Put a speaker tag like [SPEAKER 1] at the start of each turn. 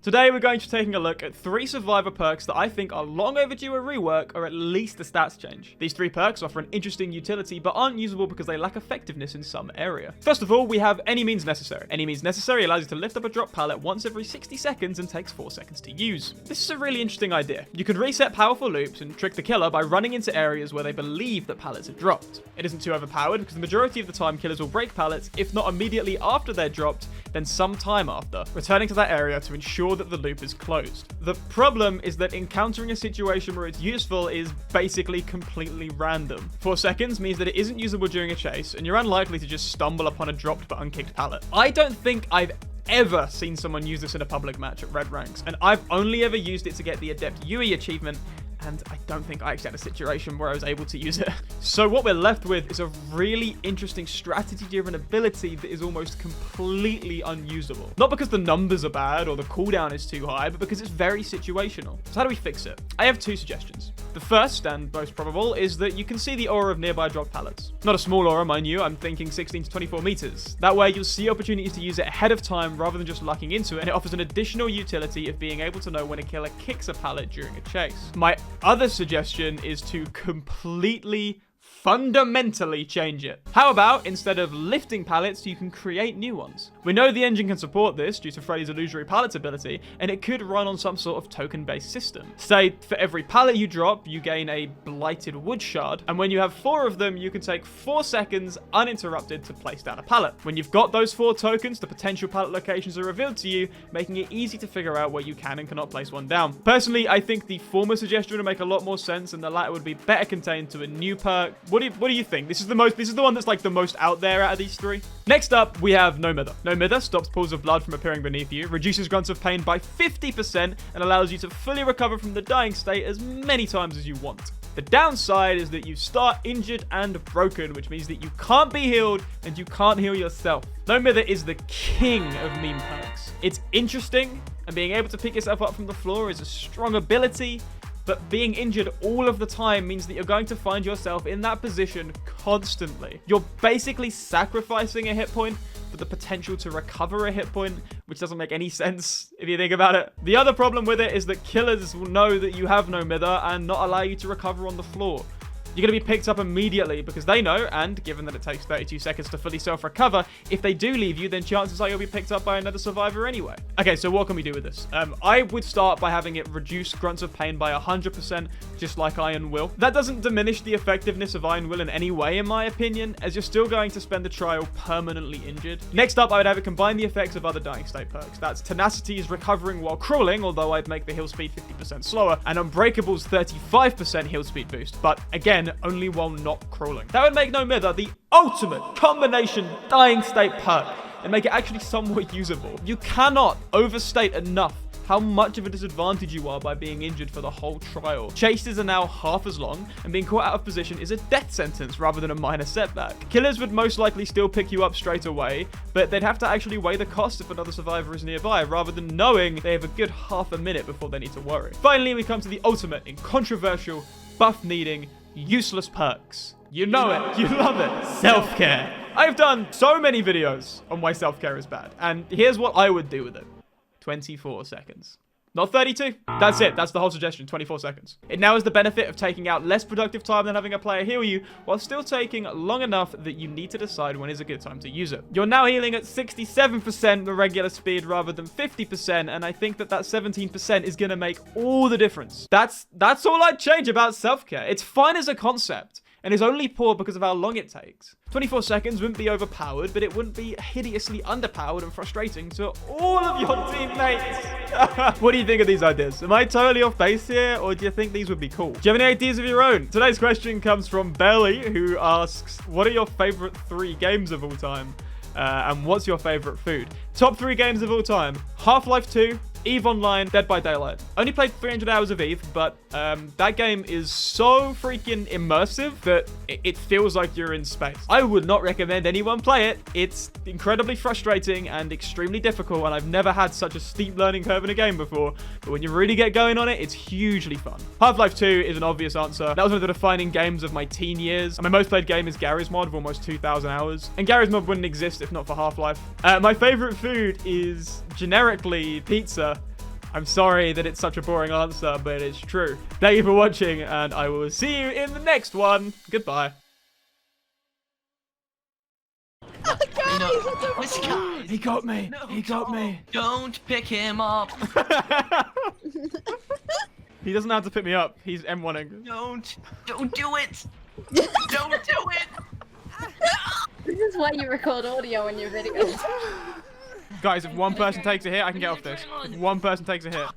[SPEAKER 1] Today we're going to be taking a look at 3 survivor perks that I think are long overdue a rework or at least a stats change. These 3 perks offer an interesting utility but aren't usable because they lack effectiveness in some area. First of all, we have Any Means Necessary. Any Means Necessary allows you to lift up a drop pallet once every 60 seconds and takes 4 seconds to use. This is a really interesting idea. You can reset powerful loops and trick the killer by running into areas where they believe that pallets are dropped. It isn't too overpowered because the majority of the time killers will break pallets, if not immediately after they're dropped, then some time after, returning to that area to ensure that the loop is closed. The problem is that encountering a situation where it's useful is basically completely random. 4 seconds means that it isn't usable during a chase, and you're unlikely to just stumble upon a dropped but unkicked pallet. I don't think I've ever seen someone use this in a public match at red ranks, and I've only ever used it to get the Adept UE achievement, and I don't think I actually had a situation where I was able to use it. So what we're left with is a really interesting strategy-driven ability that is almost completely unusable. Not because the numbers are bad or the cooldown is too high, but because it's very situational. So how do we fix it? I have 2 suggestions. The first, and most probable, is that you can see the aura of nearby dropped pallets. Not a small aura, mind you, I'm thinking 16 to 24 meters. That way you'll see opportunities to use it ahead of time rather than just lucking into it, and it offers an additional utility of being able to know when a killer kicks a pallet during a chase. My other suggestion is to completely fundamentally change it. How about instead of lifting pallets, you can create new ones? We know the engine can support this due to Freddy's illusory pallets ability, and it could run on some sort of token-based system. Say, for every pallet you drop, you gain a blighted wood shard, and when you have 4 of them, you can take 4 seconds uninterrupted to place down a pallet. When you've got those 4 tokens, the potential pallet locations are revealed to you, making it easy to figure out where you can and cannot place one down. Personally, I think the former suggestion would make a lot more sense, and the latter would be better contained to a new perk. What do you think? This is the one that's like the most out there out of these 3. Next up, we have No Mither. No Mither stops pools of blood from appearing beneath you, reduces grunts of pain by 50%, and allows you to fully recover from the dying state as many times as you want. The downside is that you start injured and broken, which means that you can't be healed and you can't heal yourself. No Mither is the king of meme perks. It's interesting, and being able to pick yourself up from the floor is a strong ability, but being injured all of the time means that you're going to find yourself in that position constantly. You're basically sacrificing a hit point for the potential to recover a hit point, which doesn't make any sense if you think about it. The other problem with it is that killers will know that you have no Mither and not allow you to recover on the floor. You're going to be picked up immediately because they know, and given that it takes 32 seconds to fully self-recover, if they do leave you, then chances are you'll be picked up by another survivor anyway. Okay, so what can we do with this? I would start by having it reduce grunts of pain by 100%, just like Iron Will. That doesn't diminish the effectiveness of Iron Will in any way, in my opinion, as you're still going to spend the trial permanently injured. Next up, I would have it combine the effects of other dying state perks. That's Tenacity's recovering while crawling, although I'd make the heal speed 50% slower, and Unbreakable's 35% heal speed boost, but again, only while not crawling. That would make No Mither the ultimate combination dying state perk and make it actually somewhat usable. You cannot overstate enough how much of a disadvantage you are by being injured for the whole trial. Chases are now half as long, and being caught out of position is a death sentence rather than a minor setback. Killers would most likely still pick you up straight away, but they'd have to actually weigh the cost if another survivor is nearby, rather than knowing they have a good half a minute before they need to worry. Finally, we come to the ultimate in controversial, buff-needing, useless perks. You know it, you love it, self-care. I've done so many videos on why self-care is bad, and here's what I would do with it. 24 seconds. Not 32. That's it. That's the whole suggestion. 24 seconds. It now has the benefit of taking out less productive time than having a player heal you, while still taking long enough that you need to decide when is a good time to use it. You're now healing at 67% the regular speed rather than 50%, and I think that 17% is going to make all the difference. That's all I'd change about self-care. It's fine as a concept, and is only poor because of how long it takes. 24 seconds wouldn't be overpowered, but it wouldn't be hideously underpowered and frustrating to all of your teammates. What do you think of these ideas? Am I totally off base here, or do you think these would be cool? Do you have any ideas of your own? Today's question comes from Belly, who asks, what are your favorite 3 games of all time? And what's your favorite food? Top 3 games of all time: Half-Life 2, EVE Online, Dead by Daylight. Only played 300 hours of EVE, but that game is so freaking immersive that it feels like you're in space. I would not recommend anyone play it. It's incredibly frustrating and extremely difficult, and I've never had such a steep learning curve in a game before, but when you really get going on it, it's hugely fun. Half-Life 2 is an obvious answer. That was one of the defining games of my teen years. My most played game is Garry's Mod of almost 2,000 hours, and Garry's Mod wouldn't exist if not for Half-Life. My favorite food is generically pizza, I'm sorry that it's such a boring answer, but it's true. Thank you for watching, and I will see you in the next one. Goodbye.
[SPEAKER 2] Which guys?
[SPEAKER 1] He got me.
[SPEAKER 2] No,
[SPEAKER 1] He got me.
[SPEAKER 2] Don't pick him up.
[SPEAKER 1] He doesn't have to pick me up. He's M1ing.
[SPEAKER 2] Don't do it. Don't do it.
[SPEAKER 3] This is why you record audio in your videos.
[SPEAKER 1] Guys, if one person takes a hit, I can get off this. If one person takes a hit.